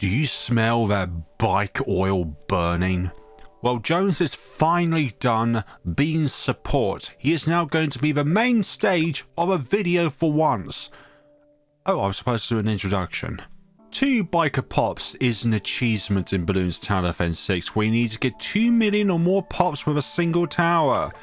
Do you smell that bike oil burning? Well, Jones is finally done being support. He is now going to be the main stage of a video for once. Oh, I was supposed to do an introduction. 2 biker pops is an achievement in Bloons Tower Defense 6 where you need to get 2 million or more pops with a single tower.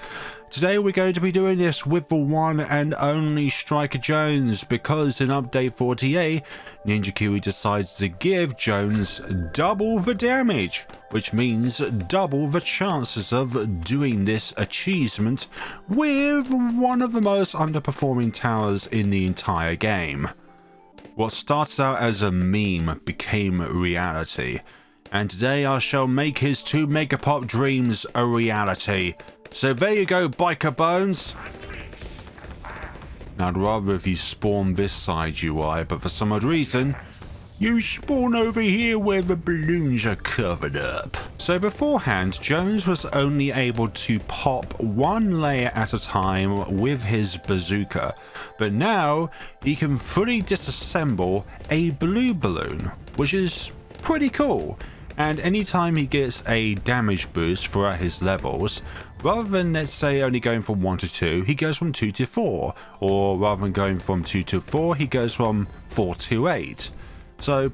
Today we're going to be doing this with the one and only Striker Jones, because in update 48, Ninja Kiwi decides to give Jones double the damage, which means double the chances of doing this achievement with one of the most underperforming towers in the entire game. What started out as a meme became reality, and today I shall make his 2 Megapop dreams a reality. So there you go, biker bones. Now I'd rather if you spawn this side UI, but for some odd reason, you spawn over here where the balloons are covered up. So beforehand, Jones was only able to pop 1 layer at a time with his bazooka, but now he can fully disassemble a blue balloon, which is pretty cool. And anytime he gets a damage boost throughout his levels, rather than, let's say, only going from 1 to 2, he goes from 2 to 4. Or rather than going from 2 to 4, he goes from 4 to 8. So,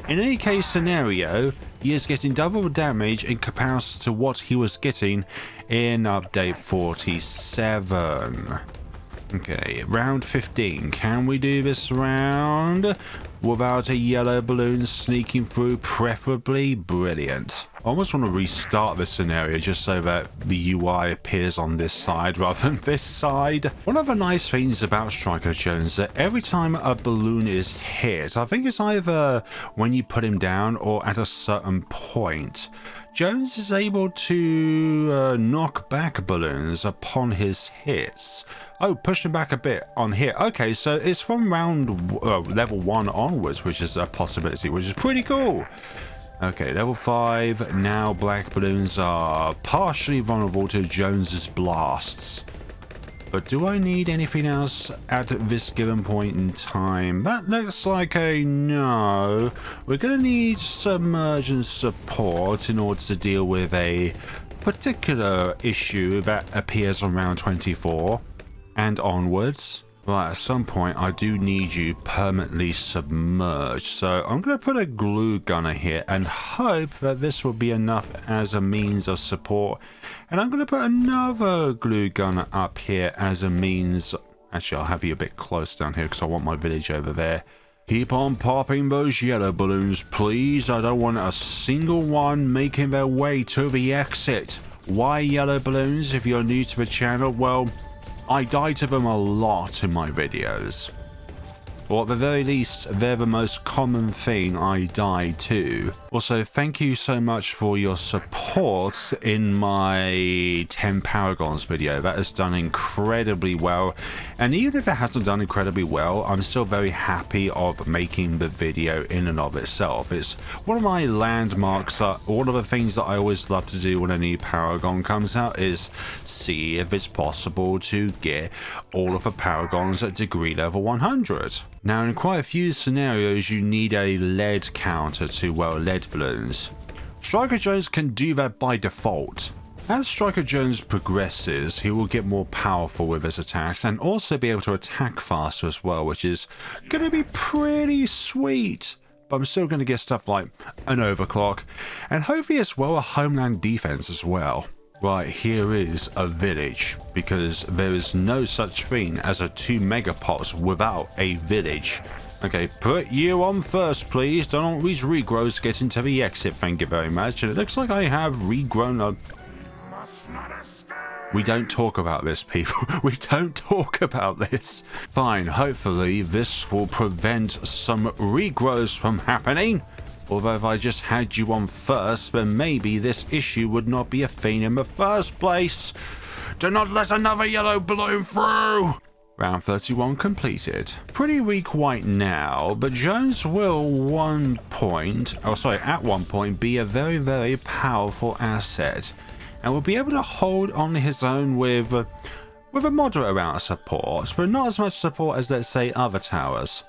in any case scenario, he is getting double damage in comparison to what he was getting in update 47. Okay, round 15. Can we do this round without a yellow balloon sneaking through, preferably? Brilliant. I almost want to restart this scenario just so that the UI appears on this side rather than this side. One of the nice things about Striker Jones is that every time a balloon is hit, I think it's either when you put him down or at a certain point, Jones is able to knock back balloons upon his hits. Oh, push them back a bit on here. Okay, so it's from round level 1 onwards, which is a possibility, which is pretty cool. Okay, level 5. Now black balloons are partially vulnerable to Jones's blasts. But do I need anything else at this given point in time? That looks like a no. We're going to need submergence support in order to deal with a particular issue that appears on round 24 and onwards. But at some point I do need you permanently submerged, so I'm going to put a glue gunner here and hope that this will be enough as a means of support. And I'm going to put another glue gunner up here as a means. Actually, I'll have you a bit close down here because I want my village over there. Keep on popping those yellow balloons, please. I don't want a single one making their way to the exit. Why yellow balloons? If you're new to the channel, well, I die to them a lot in my videos. Or at the very least, they're the most common thing I die to. Also, thank you so much for your support in my 10 Paragons video. That has done incredibly well. And even if it hasn't done incredibly well, I'm still very happy of making the video in and of itself. It's one of my landmarks. One of the things that I always love to do when a new Paragon comes out is see if it's possible to get all of the Paragons at degree level 100. Now, in quite a few scenarios, you need a lead counter to, well, lead balloons. Striker Jones can do that by default. As Striker Jones progresses, he will get more powerful with his attacks and also be able to attack faster as well, which is going to be pretty sweet. But I'm still going to get stuff like an overclock and hopefully as well a homeland defense as well. Right, here is a village, because there is no such thing as a 2 Megapops without a village. Okay, put you on first, please. Don't want these regrows get into the exit, thank you very much. And it looks like I have regrown a... We don't talk about this, people. We don't talk about this. Fine, hopefully this will prevent some regrows from happening. Although if I just had you on first, then maybe this issue would not be a thing in the first place. Do not let another yellow balloon through! Round 31 completed. Pretty weak white now, but Jones will at one point be a very, very powerful asset. And will be able to hold on his own with a moderate amount of support, but not as much support as, let's say, other towers.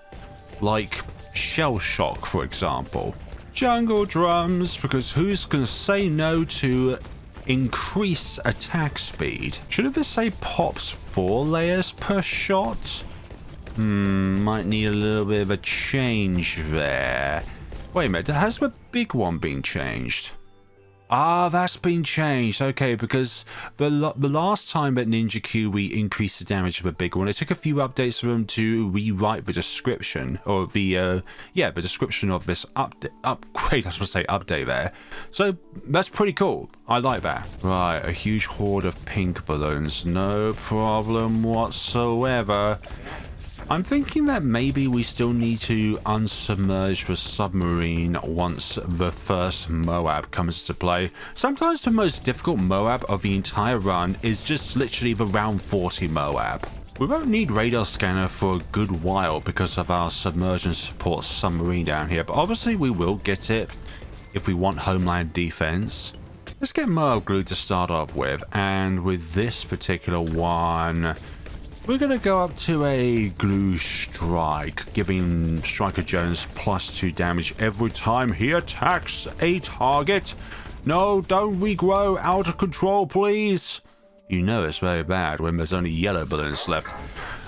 Like Shell Shock, for example. Jungle drums, because who's gonna say no to increase attack speed? Shouldn't this say pops 4 layers per shot? Might need a little bit of a change there. Wait a minute, has the big one been changed? Ah, that's been changed. Okay, because the last time at Ninja Q we increased the damage of a big one, it took a few updates for them to rewrite the description, or the description of this upgrade. I was supposed to say update there. So that's pretty cool. I like that. Right, a huge horde of pink balloons. No problem whatsoever. I'm thinking that maybe we still need to unsubmerge the submarine once the first Moab comes into play. Sometimes the most difficult Moab of the entire run is just literally the round 40 Moab. We won't need radar scanner for a good while because of our submersion support submarine down here, but obviously we will get it if we want homeland defense. Let's get Moab glue to start off with, and with this particular one, we're going to go up to a glue strike, giving Striker Jones +2 damage every time he attacks a target. No, don't regrow, out of control, please. You know it's very bad when there's only yellow balloons left.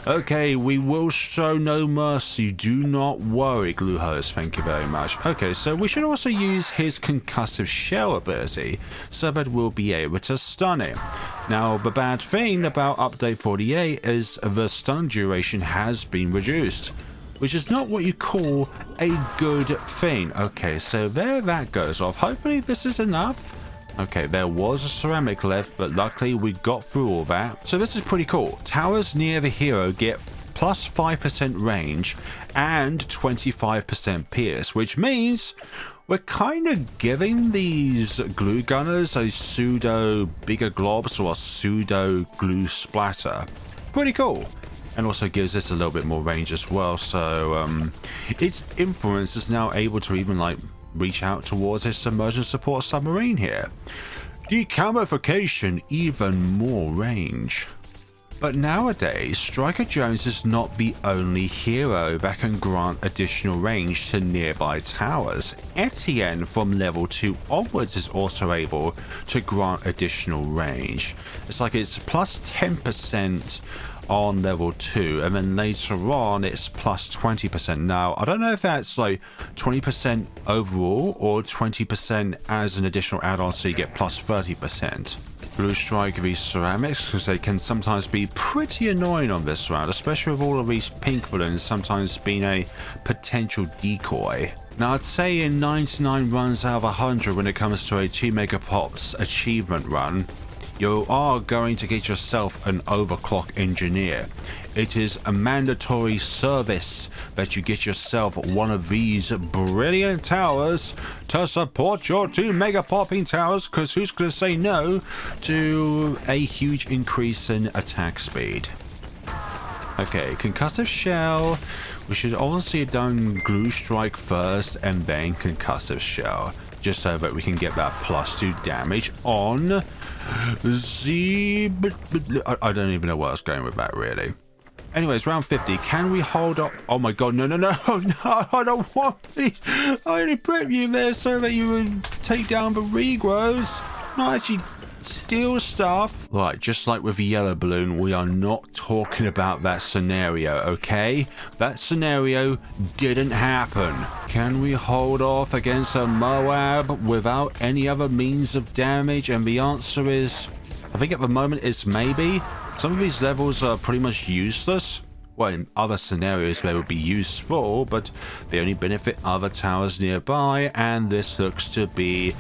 Okay, we will show no mercy. Do not worry, Glue Hose. Thank you very much. Okay, so we should also use his concussive shell ability so that we'll be able to stun him. Now, the bad thing about update 48 is the stun duration has been reduced, which is not what you call a good thing. Okay, so there that goes off. Hopefully this is enough. Okay, there was a ceramic left, but luckily we got through all that. So this is pretty cool. Towers near the hero get +5% range and 25% pierce, which means we're kind of giving these glue gunners a pseudo bigger globs or a pseudo glue splatter. Pretty cool. And also gives us a little bit more range as well. So its influence is now able to even like reach out towards his submersion support submarine here. Decamification, even more range. But nowadays, Striker Jones is not the only hero that can grant additional range to nearby towers. Etienne from level 2 onwards is also able to grant additional range. It's like it's +10% on level 2, and then later on it's +20%. Now I don't know if that's like 20% overall or 20% as an additional add-on, so you get +30%. Blue strike these ceramics because they can sometimes be pretty annoying on this round, especially with all of these pink balloons sometimes being a potential decoy. Now I'd say in 99 runs out of 100 when it comes to a 2 Megapops achievement run, you are going to get yourself an overclock engineer. It is a mandatory service that you get yourself one of these brilliant towers to support your 2 mega popping towers, because who's going to say no to a huge increase in attack speed? Okay, concussive shell. We should honestly have done glue strike first and then concussive shell, just so that we can get that +2 damage on the... I don't even know where I was going with that, really. Anyways, round 50. Can we hold up? Oh my god, no, I don't want these. I only put you there so that you would take down the regrows, not actually steal stuff. Right, just like with the yellow balloon, we are not talking about that scenario, okay? That scenario didn't happen. Can we hold off against a Moab without any other means of damage? And the answer is, I think at the moment it's maybe. Some of these levels are pretty much useless. Well, in other scenarios they would be useful, but they only benefit other towers nearby, and this looks to be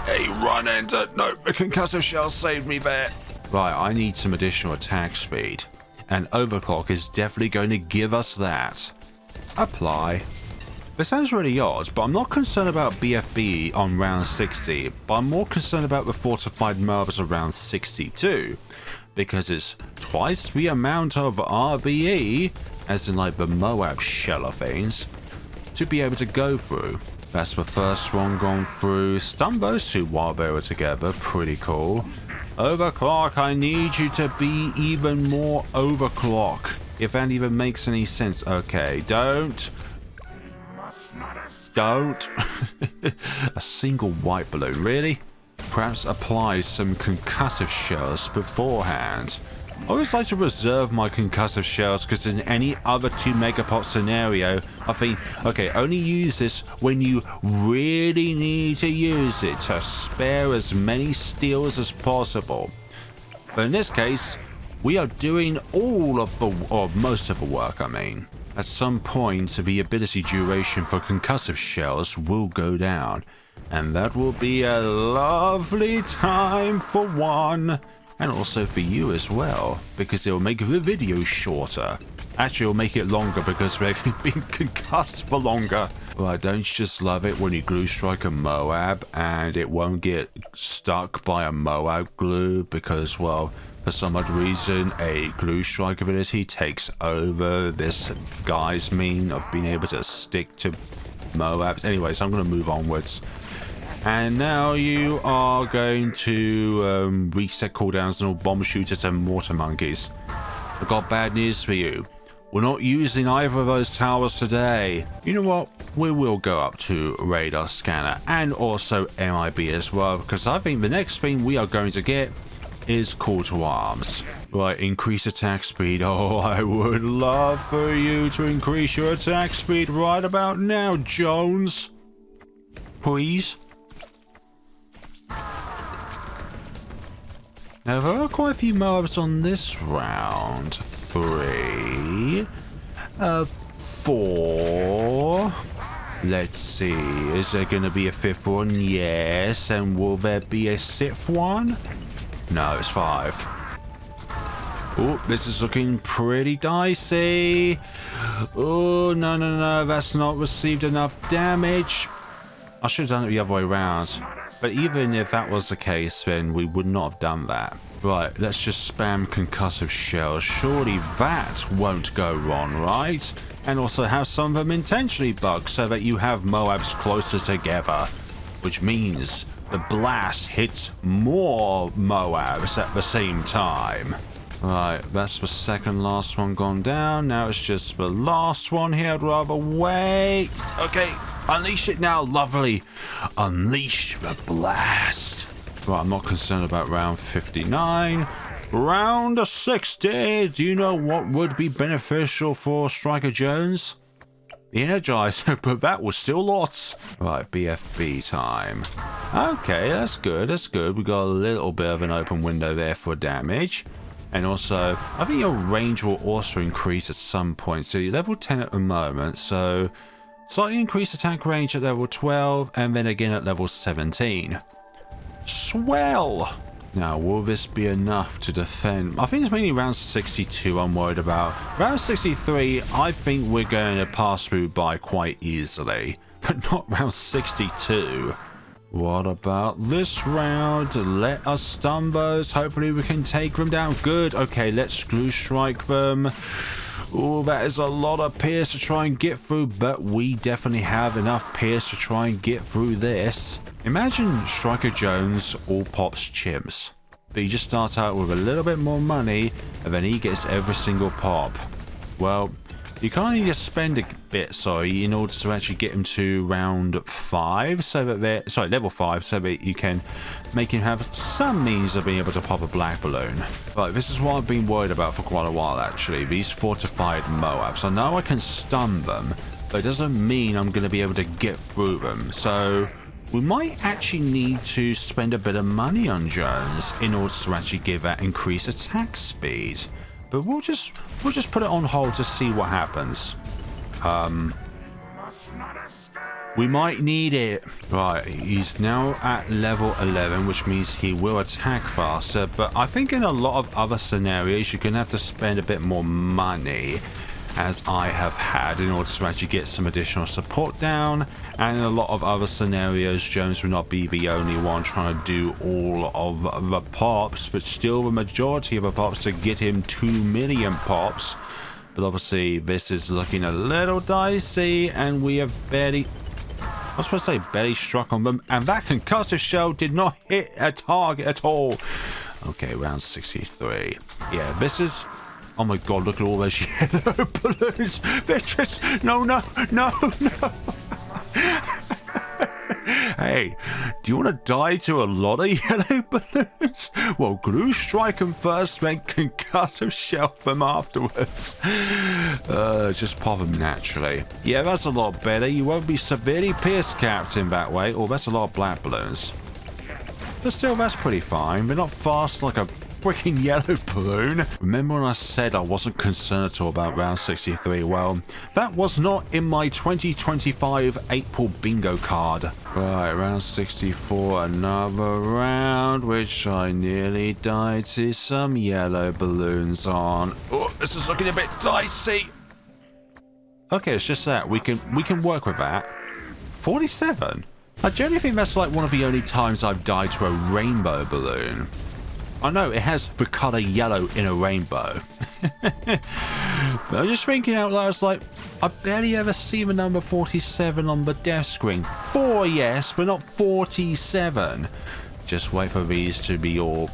a run enter. No, the concussive shell saved me there. Right, I need some additional attack speed, and overclock is definitely going to give us that. Apply. This sounds really odd, but I'm not concerned about BFB on round 60, but I'm more concerned about the fortified Moabs around 62, because it's twice the amount of RBE, as in like the Moab shell of things, to be able to go through. That's the first one gone through. Stun those two while they were together. Pretty cool. Overclock, I need you to be even more overclock. If that even makes any sense. Okay, don't. You must not escape. don't. A single white balloon, really? Perhaps apply some concussive shells beforehand. I always like to reserve my concussive shells because in any other 2 Megapop scenario, I think, okay, only use this when you really need to use it to spare as many steals as possible. But in this case, we are doing all of the, or most of the work, I mean. At some point, the ability duration for concussive shells will go down. And that will be a lovely time for one. And also for you as well, because it will make the video shorter. Actually, it'll make it longer because we're being concussed for longer. Right, don't you just love it when you glue strike a Moab and it won't get stuck by a Moab glue because, well, for some odd reason, a glue strike ability takes over this guy's mean of being able to stick to Moabs. Anyways, I'm going to move onwards. And now you are going to reset cooldowns and all bomb shooters and mortar monkeys. I've got bad news for you. We're not using either of those towers today. You know what? We will go up to radar scanner and also MIB as well, because I think the next thing we are going to get is call to arms. Right, increase attack speed. Oh, I would love for you to increase your attack speed right about now, Jones. Please. Now, there are quite a few Moabs on this round. 3, 4. Let's see. Is there going to be a 5th one? Yes. And will there be a 6th one? No, it's 5. Oh, this is looking pretty dicey. Oh, no, no, no. That's not received enough damage. I should have done it the other way around. But even if that was the case, then we would not have done that. Right, let's just spam concussive shells. Surely that won't go wrong, right? And also have some of them intentionally bugged so that you have Moabs closer together. Which means the blast hits more Moabs at the same time. Right, that's the second last one gone down. Now it's just the last one here. I'd rather wait. Okay. Unleash it now, lovely. Unleash the blast. Right, I'm not concerned about round 59. Round 60. Do you know what would be beneficial for Striker Jones? The Energizer, but that was still lots. Right, BFB time. Okay, that's good, that's good. We got a little bit of an open window there for damage. And also, I think your range will also increase at some point. So you're level 10 at the moment, so slightly increased attack range at level 12 and then again at level 17. Swell! Now, will this be enough to defend? I think it's mainly round 62 I'm worried about. Round 63, I think we're going to pass through by quite easily. But not round 62. What about this round? Let us stun those. Hopefully we can take them down. Good. Okay, let's glue strike them. Oh, that is a lot of pierce to try and get through, but we definitely have enough pierce to try and get through this. Imagine Striker Jones all pops chimps. But you just start out with a little bit more money, and then he gets every single pop. Well, you kind of need to spend a bit, sorry, in order to actually get him to round 5, so that they're, sorry, level 5, so that you can make him have some means of being able to pop a black balloon. Right, this is what I've been worried about for quite a while, actually. These fortified Moabs. I know I can stun them, but it doesn't mean I'm going to be able to get through them. So we might actually need to spend a bit of money on Jones in order to actually give that increased attack speed. But we'll just put it on hold to see what happens. We might need it. Right, he's now at level 11, which means he will attack faster. But I think in a lot of other scenarios, you're going to have to spend a bit more money, as I have had, in order to actually get some additional support down. And in a lot of other scenarios, Jones will not be the only one trying to do all of the pops, but still the majority of the pops to get him 2 million pops. But obviously, this is looking a little dicey, and we have barely, I was supposed to say barely struck on them, and that concussive shell did not hit a target at all. Okay, round 63. Yeah, this is, oh my god, look at all those yellow balloons. They're just, no, no, no, no. Hey, do you want to die to a lot of yellow balloons? Well, glue strike them first, then concussive shell them afterwards. Just pop them naturally. Yeah, that's a lot better. You won't be severely pierced, Captain, that way. Oh, that's a lot of black balloons. But still, that's pretty fine. They're not fast like a freaking yellow balloon. Remember when I said I wasn't concerned at all about round 63? Well, that was not in my 2025 April bingo card. Right, round 64, another round, which I nearly died to some yellow balloons on. Oh, this is looking a bit dicey. Okay, it's just that. We can work with that. 47? I generally think that's like one of the only times I've died to a rainbow balloon. I know it has the colour yellow in a rainbow. But I'm just thinking out loud, it's like, I barely ever see the number 47 on the death screen. 4, yes, but not 47. Just wait for these to be all...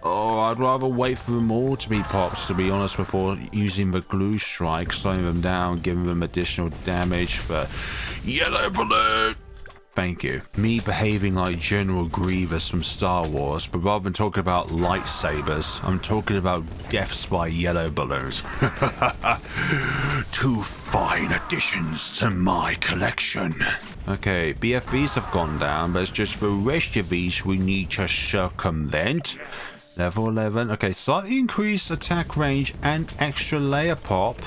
Oh, I'd rather wait for them all to be pops, to be honest, before using the glue strike, slowing them down, giving them additional damage for yellow balloon. Thank you. Me behaving like General Grievous from Star Wars, but rather than talking about lightsabers, I'm talking about deaths by yellow balloons. 2 fine additions to my collection. Okay, BFBs have gone down, but it's just the rest of these we need to circumvent. Level 11. Okay, slightly increased attack range and extra layer pop.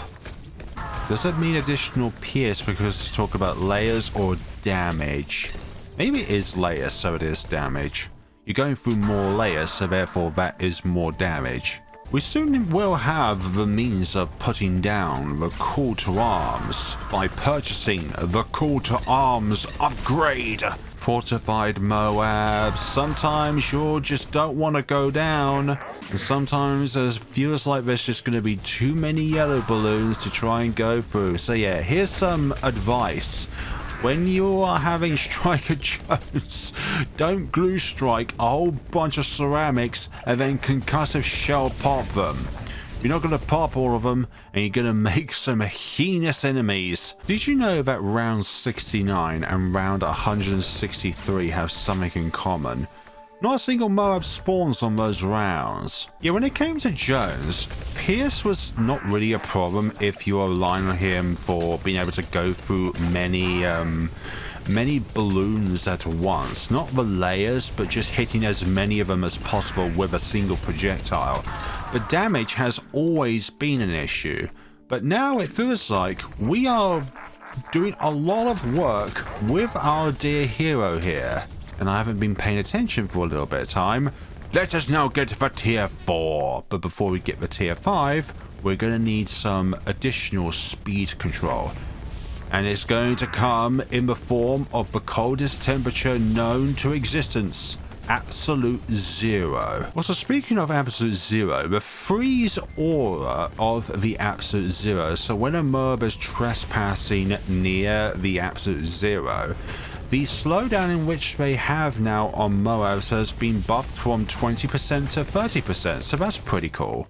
Does that mean additional pierce because it's talk about layers or damage? Maybe it is layers, so it is damage. You're going through more layers, so therefore that is more damage. We soon will have the means of putting down the call to arms by purchasing the call to arms upgrade. Fortified Moab. Sometimes you just don't want to go down, and sometimes it feels like there's just going to be too many yellow balloons to try and go through. So yeah, here's some advice. When you are having Striker Jones, don't glue strike a whole bunch of ceramics and then concussive shell pop them. You're not going to pop all of them, and you're going to make some heinous enemies. Did you know that round 69 and round 163 have something in common? Not a single Moab spawns on those rounds. Yeah, when it came to Jones, Pierce was not really a problem if you were relying on him for being able to go through many balloons at once. Not the layers, but just hitting as many of them as possible with a single projectile. The damage has always been an issue, but now it feels like we are doing a lot of work with our dear hero here, and I haven't been paying attention for a little bit of time. Let us now get for tier 4, but before we get the tier 5, we're going to need some additional speed control, and it's going to come in the form of the coldest temperature known to existence. Absolute zero. Well, so speaking of absolute zero, the freeze aura of the absolute zero. So when a mob is trespassing near the absolute zero, the slowdown in which they have now on Moabs has been buffed from 20% to 30%. So that's pretty cool.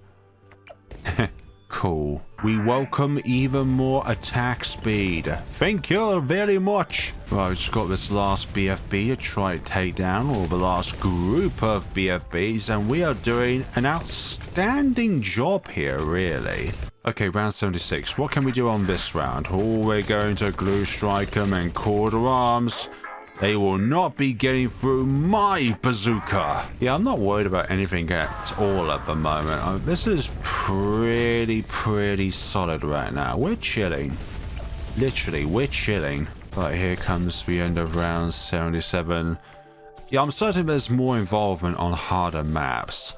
Cool. We welcome even more attack speed. Thank you very much. Right, we've just got this last BFB to try to take down, or the last group of BFBs, and we are doing an outstanding job here, really. Okay, round 76. What can we do on this round? Oh, we're going to glue strike them and call to arms. They will not be getting through my bazooka. Yeah, I'm not worried about anything at all at the moment. This is pretty solid right now. We're chilling. Literally, we're chilling. Right, here comes the end of round 77. Yeah, I'm certain there's more involvement on harder maps.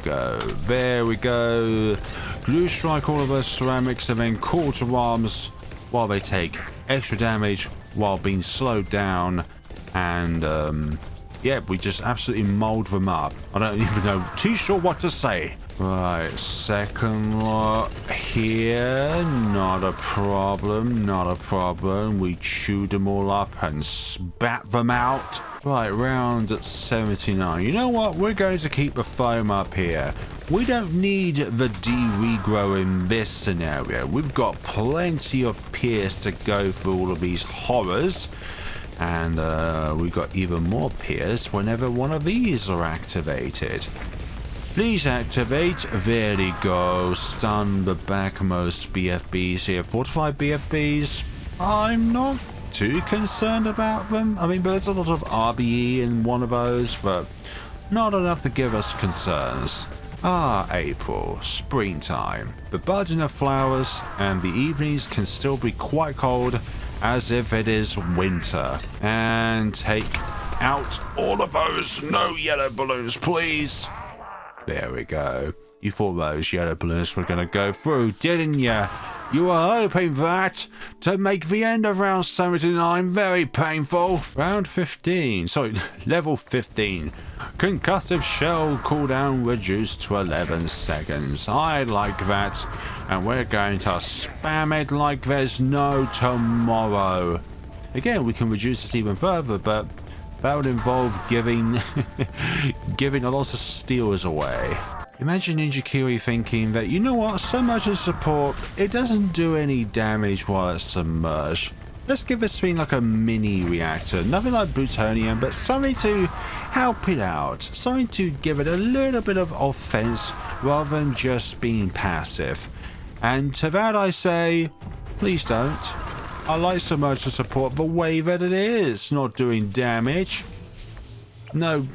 There we go. Glue strike all of those ceramics and then call to arms while they take extra damage while being slowed down, and yeah, we just absolutely mold them up. I don't even know too sure what to say. Right, second lot here, not a problem. We chewed them all up and spat them out. Right, round 79. You know what? We're going to keep the foam up here. We don't need the de-regrow in this scenario. We've got plenty of pierce to go through all of these horrors. And we got even more Pierce whenever one of these are activated. Please activate. There we go. Stun the backmost BFBs here. 45 BFBs. I'm not too concerned about them. I mean, there's a lot of RBE in one of those, but not enough to give us concerns. Ah, April, springtime. The buds and the flowers, and the evenings can still be quite cold, as if it is winter. And take out all of those. No yellow balloons, please. There we go. You thought those yellow balloons were going to go through, didn't you? You were hoping that to make the end of round 79 very painful. Round 15, sorry, level 15. Concussive shell cooldown reduced to 11 seconds. I like that. And we're going to spam it like there's no tomorrow. Again, we can reduce this even further, but that would involve giving a lot of steals away. Imagine Ninja Kiwi thinking that, you know what, so much as support, it doesn't do any damage while it's submerged. Let's give this thing like a mini reactor. Nothing like plutonium, but something to help it out. Something to give it a little bit of offense rather than just being passive. And to that I say, please don't. I like submerged support the way that it is, not doing damage. No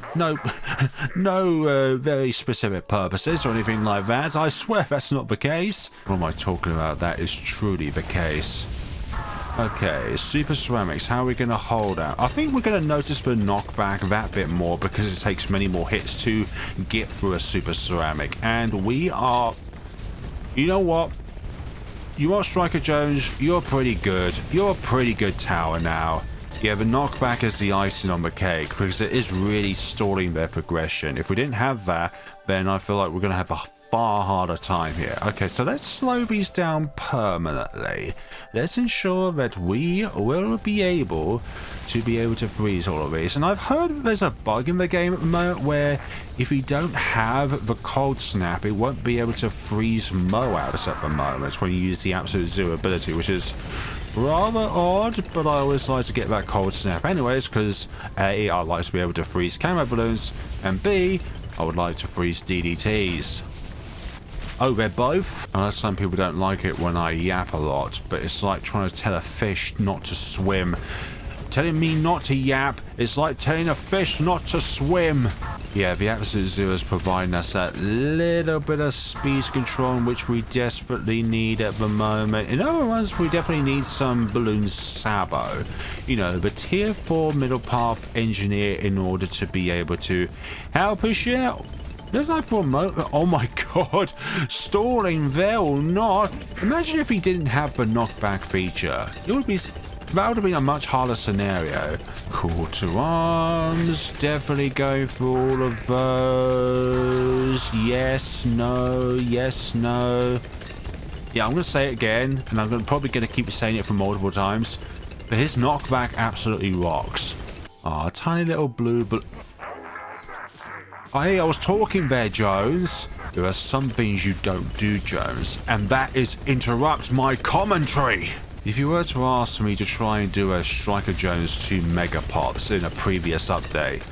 very specific purposes or anything like that. I swear that's not the case. What am I talking about? That is truly the case. Okay, super ceramics. How are we going to hold out? I think we're going to notice the knockback that bit more because it takes many more hits to get through a super ceramic. And we are... You know what? You are Striker Jones. You're pretty good. You're a pretty good tower now. Yeah, the knockback is the icing on the cake because it is really stalling their progression. If we didn't have that, then I feel like we're going to have a far harder time here. Okay, so let's slow these down permanently. Let's ensure that we will be able to freeze all of these. And I've heard that there's a bug in the game at the moment where if we don't have the cold snap, it won't be able to freeze Moabs at the moment when you use the absolute zero ability, which is rather odd, but I always like to get that cold snap anyways, because A, I like to be able to freeze camo balloons, and B, I would like to freeze DDTs. Oh, they're both? Some people don't like it when I yap a lot, but it's like trying to tell a fish not to swim. Telling me not to yap, it's like telling a fish not to swim. Yeah, the Absolute Zero is providing us that little bit of speed control, which we desperately need at the moment. In other words, we definitely need some Bloons Sabo. You know, the tier 4 middle path engineer in order to be able to help us out. There's like for a moment. Oh my god, stalling there or not. Imagine if he didn't have the knockback feature. It would be... That would have been a much harder scenario. Call to arms. Definitely go for all of those. Yes, no, yes, no. Yeah, I'm going to say it again, and I'm probably going to keep saying it for multiple times. But his knockback absolutely rocks. Ah, tiny little blue... Hey, I was talking there, Jones. There are some things you don't do, Jones, and that is interrupt my commentary. If you were to ask me to try and do a Striker Jones 2 Megapops in a previous update,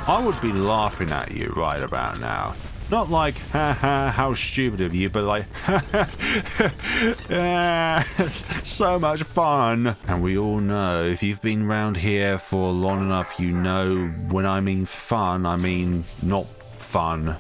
I would be laughing at you right about now. Not like, haha, how stupid of you, but like, so much fun. And we all know, if you've been around here for long enough, you know when I mean fun, I mean not fun.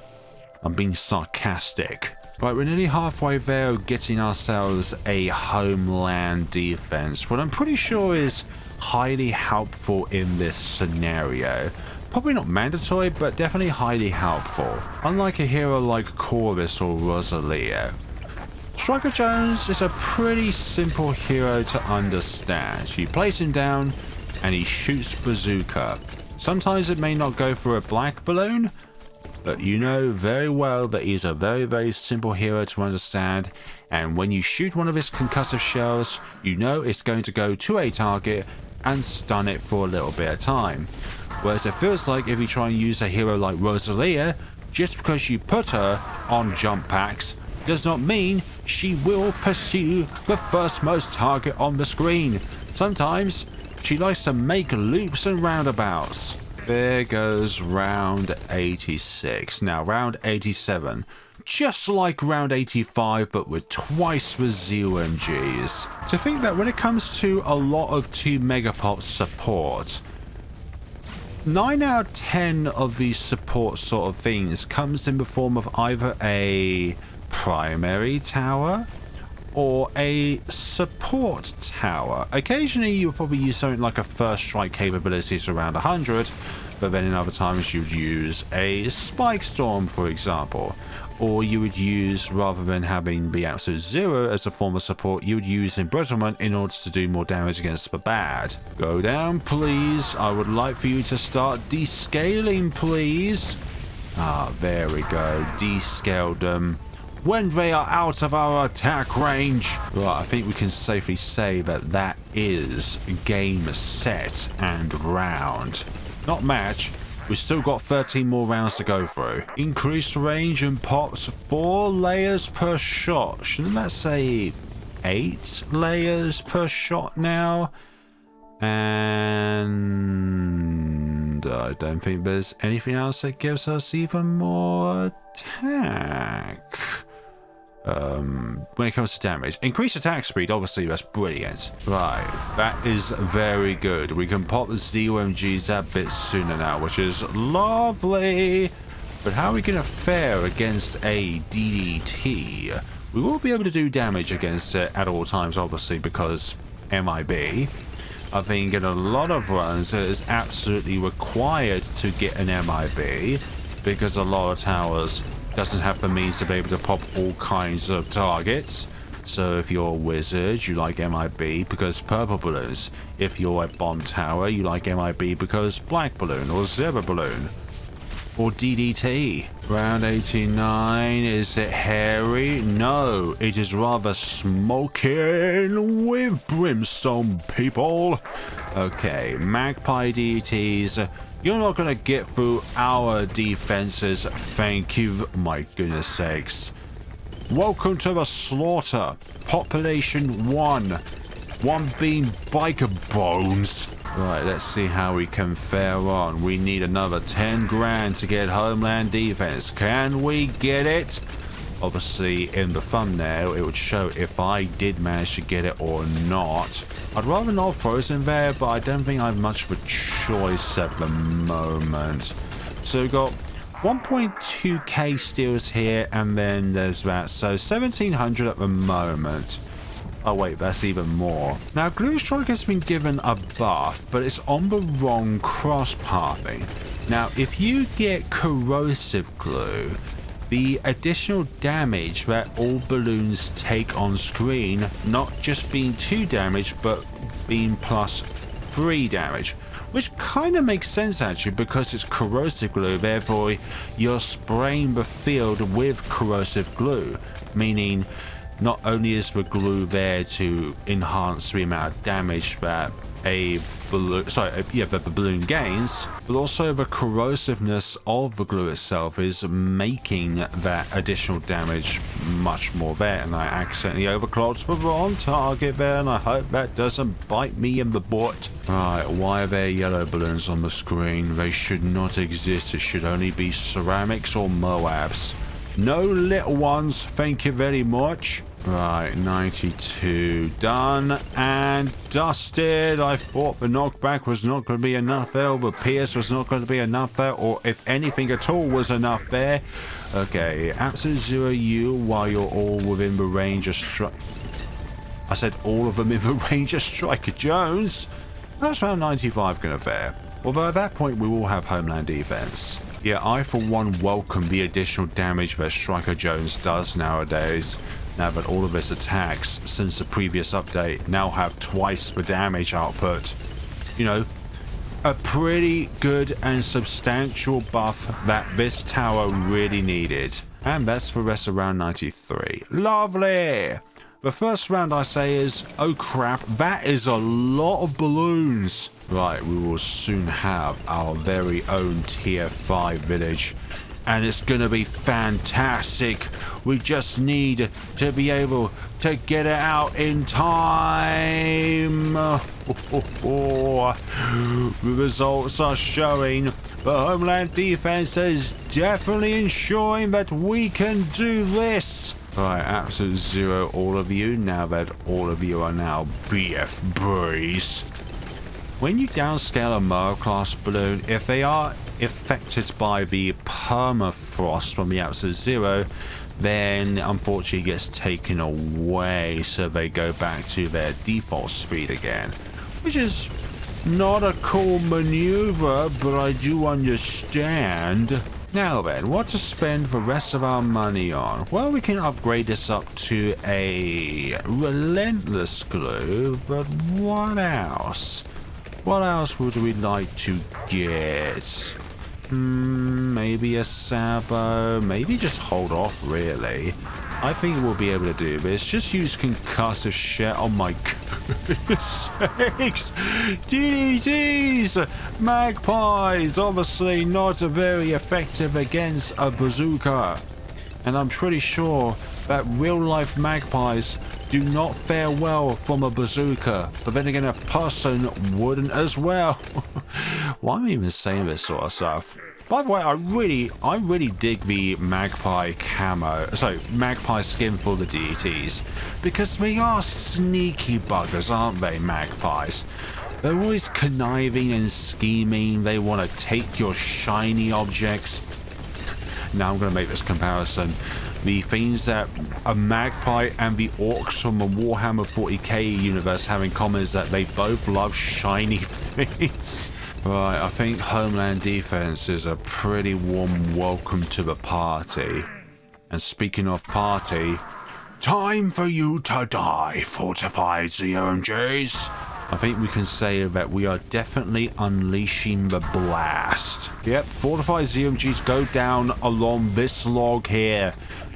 I'm being sarcastic. Right, we're nearly halfway there, getting ourselves a homeland defense, what I'm pretty sure is highly helpful in this scenario. Probably not mandatory, but definitely highly helpful. Unlike a hero like Chorus or Rosalia. Striker Jones is a pretty simple hero to understand. You place him down, and he shoots bazooka. Sometimes it may not go for a black balloon, but you know very well that he's a very, very simple hero to understand, and when you shoot one of his concussive shells, you know it's going to go to a target and stun it for a little bit of time. Whereas it feels like if you try and use a hero like Rosalia, just because you put her on jump packs does not mean she will pursue the firstmost target on the screen. Sometimes She likes to make loops and roundabouts. There goes round 86. Now, round 87. Just like round 85, but with twice the ZOMGs. To think that when it comes to a lot of 2 Megapops support, 9 out of 10 of these support sort of things comes in the form of either a primary tower or a support tower. Occasionally you'll probably use something like a first strike capabilities around 100, but then in other times you'd use a spike storm, for example. Or you would use, rather than having the absolute 0 as a form of support, you would use embrittlement in order to do more damage against the bad. Go down, please. I would like for you to start descaling, please. Ah, there we go. Descaled them. When they are out of our attack range. Right, I think we can safely say that that is game, set, and round. Not match. We've still got 13 more rounds to go through. Increased range and pops 4 layers per shot. Shouldn't that say 8 layers per shot now? And I don't think there's anything else that gives us even more attack. When it comes to damage, increased attack speed, obviously that's brilliant. Right, that is very good. We can pop the ZOMGs that bit sooner now, which is lovely. But how are we going to fare against a DDT? We will be able to do damage against it at all times, obviously, because MIB. I think in a lot of runs it is absolutely required to get an MIB, because a lot of towers doesn't have the means to be able to pop all kinds of targets. So if you're a wizard, you like MIB because purple balloons. If you're a bomb tower, you like MIB because black balloon or zebra balloon or DDT. Round 89, is it hairy? No, it is rather smoking with brimstone, people. Okay, magpie DDTs. You're not going to get through our defenses, thank you, my goodness sakes. Welcome to the slaughter. Population 1. 1 being biker bones. Right, let's see how we can fare on. We need another 10 grand to get Homeland Defense. Can we get it? Obviously, in the thumbnail, it would show if I did manage to get it or not. I'd rather not frozen there, but I don't think I have much of a choice at the moment. So we've got 1.2k steals here, and then there's that. So 1700 at the moment. Oh wait, that's even more. Now, Glue Strike has been given a buff, but it's on the wrong cross pathing. Now, if you get Corrosive Glue, the additional damage that all balloons take on screen, not just being 2 damage, but being plus 3 damage. Which kind of makes sense actually, because it's corrosive glue, therefore you're spraying the field with corrosive glue. Meaning, not only is the glue there to enhance the amount of damage that the balloon gains, but also the corrosiveness of the glue itself is making that additional damage much more there. And I accidentally overclocked the wrong target there, and I hope that doesn't bite me in the butt. Right, why are there yellow balloons on the screen? They should not exist. It should only be ceramics or Moabs. No little ones, thank you very much. Right, 92 done and dusted. I thought the knockback was not going to be enough there, but Pierce was not going to be enough there, or if anything at all was enough there. Okay, absolute 0 you while you're all within the range of strike. I said all of them in the range of Striker Jones. That's around 95 going to fare. Although at that point we will have Homeland Defense. Yeah, I for one welcome the additional damage that Striker Jones does nowadays. Now that all of his attacks since the previous update now have twice the damage output. You know, a pretty good and substantial buff that this tower really needed. And that's the rest of round 93. Lovely! The first round I say is, oh crap, that is a lot of balloons. Right, we will soon have our very own tier 5 village. And it's going to be fantastic. We just need to be able to get it out in time. The results are showing the Homeland Defense is definitely ensuring that we can do this. Alright, absolute zero, all of you. Now that all of you are now BFBs. When you downscale a Mega class balloon, if they are affected by the permafrost from the absolute zero, then unfortunately it gets taken away, so they go back to their default speed again, which is not a cool maneuver, but I do understand. Now then, what to spend the rest of our money on? Well, we can upgrade this up to a relentless glue, but what else? What else would we like to get? Maybe a Sabo. Maybe just hold off, really. I think we'll be able to do this. Just use concussive shit. Oh my goodness sakes. DDTs! Magpies! Obviously not very effective against a bazooka. And I'm pretty sure that real-life magpies do not fare well from a bazooka. But then again, a person wouldn't as well. Why am I even saying this sort of stuff? By the way, I really dig the magpie camo, magpie skin for the DDTs, because they are sneaky buggers, aren't they, magpies? They're always conniving and scheming. They want to take your shiny objects. Now I'm going to make this comparison. The things that a magpie and the orcs from the Warhammer 40k universe have in common is that they both love shiny things. Right, I think Homeland Defense is a pretty warm welcome to the party. And speaking of party, time for you to die, fortified ZMGs. I think we can say that we are definitely unleashing the blast. Yep, fortified ZMGs go down along this log here.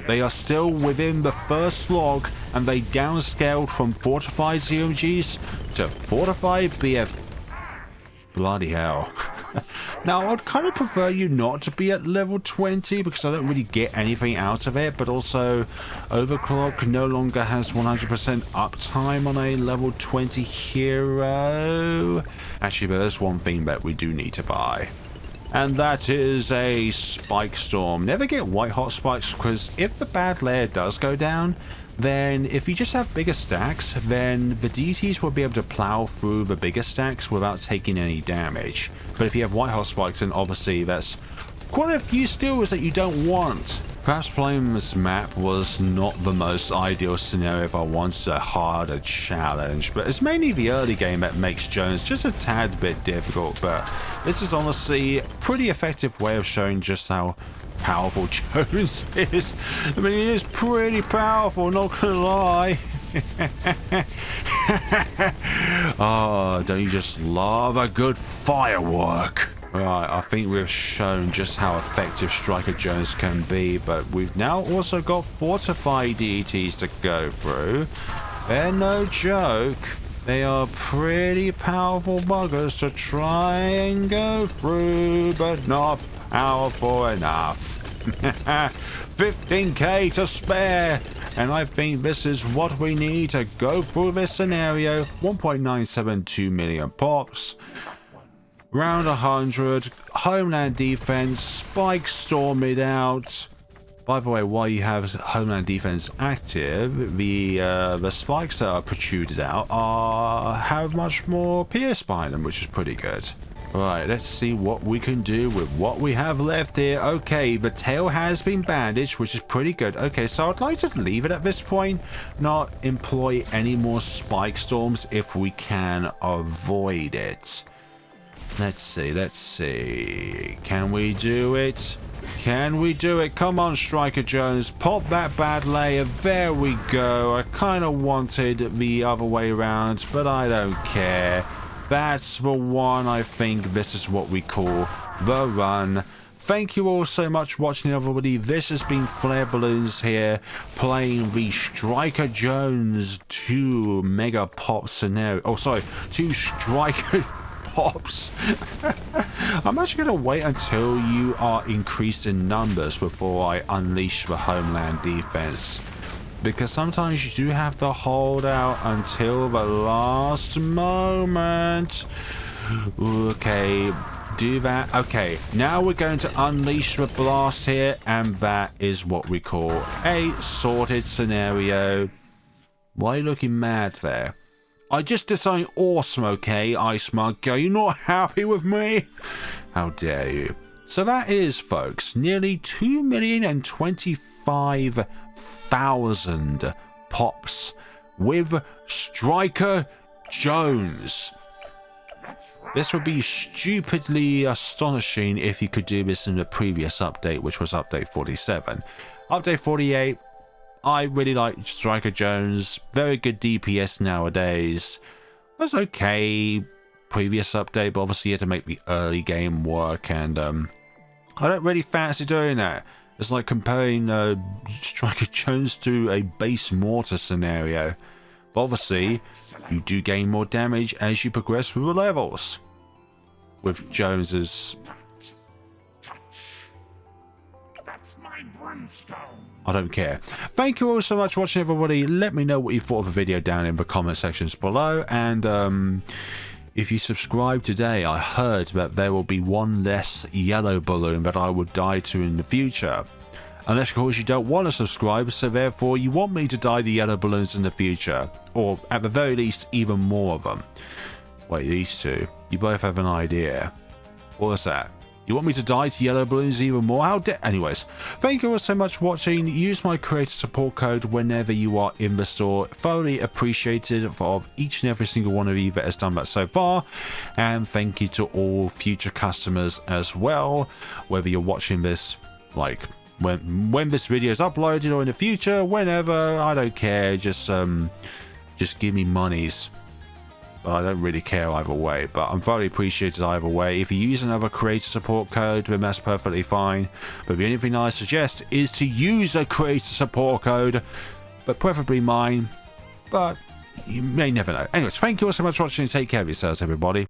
They are still within the first log, and they downscaled from fortified ZMGs to fortified BF. Bloody hell. Now, I'd kind of prefer you not to be at level 20 because I don't really get anything out of it, but also Overclock no longer has 100% uptime on a level 20 hero. Actually, but there's one thing that we do need to buy. And that is a Spike Storm. Never get white hot spikes, because if the bad layer does go down, then if you just have bigger stacks, then the DTs will be able to plow through the bigger stacks without taking any damage. But if you have white hot spikes, then obviously that's quite a few steals that you don't want. Perhaps playing this map was not the most ideal scenario if I wanted a harder challenge, but it's mainly the early game that makes Jones just a tad bit difficult. But this is honestly a pretty effective way of showing just how powerful Jones is. I mean, he is pretty powerful, not gonna lie. Oh, don't you just love a good firework? Right, I think we've shown just how effective Striker Jones can be, but we've now also got fortified DTs to go through. They're no joke. They are pretty powerful buggers to try and go through, but not powerful enough. 15k to spare, and I think this is what we need to go through this scenario. 1.972 million pops. Round 100, Homeland Defense, Spike Storm it out. By the way, while you have Homeland Defense active, the spikes that are protruded out have much more pierce behind them, which is pretty good. Right, let's see what we can do with what we have left here. Okay, the tail has been bandaged, which is pretty good. Okay, so I'd like to leave it at this point, not employ any more Spike Storms if we can avoid it. Let's see. Can we do it? Can we do it? Come on, Striker Jones. Pop that bad layer. There we go. I kind of wanted the other way around, but I don't care. That's the one. I think this is what we call the run. Thank you all so much for watching, everybody. This has been Flare Bloons here, playing the Striker Jones 2 Megapops scenario. Oh, sorry, 2 Striker Pops. I'm actually going to wait until you are increased in numbers before I unleash the Homeland Defense. because sometimes you do have to hold out until the last moment. Okay, do that. Okay, now we're going to unleash the blast here, and that is what we call a sorted scenario. Why are you looking mad there? I just did something awesome, okay, Ice Mug. Are you not happy with me? How dare you? So that is, folks, nearly 2,025,000 pops with Striker Jones. This would be stupidly astonishing if you could do this in the previous update, which was update 47. Update 48, I really like Striker Jones. Very good DPS nowadays. That's okay. Previous update, but obviously you had to make the early game work, and I don't really fancy doing that. It's like comparing Striker Jones to a base mortar scenario. But obviously, you do gain more damage as you progress through the levels. With Jones's... That's my brimstone. I don't care. Thank you all so much for watching, everybody. Let me know what you thought of the video down in the comment sections below. And if you subscribe today, I heard that there will be one less yellow balloon that I would die to in the future. Unless, of course, you don't want to subscribe, so therefore you want me to dye the yellow balloons in the future. Or, at the very least, even more of them. Wait, these two. You both have an idea. What was that? You want me to dye to yellow balloons even more? How dare... Anyways, thank you all so much for watching. Use my creator support code whenever you are in the store. Thoroughly appreciated for each and every single one of you that has done that so far. And thank you to all future customers as well. Whether you're watching this, like... When this video is uploaded or in the future, whenever, I don't care. Just give me monies. I don't really care either way, but I'm very appreciated either way. If you use another creator support code, then that's perfectly fine. But the only thing I suggest is to use a creator support code, but preferably mine. But you may never know. Anyways, thank you all so much for watching. Take care of yourselves, everybody.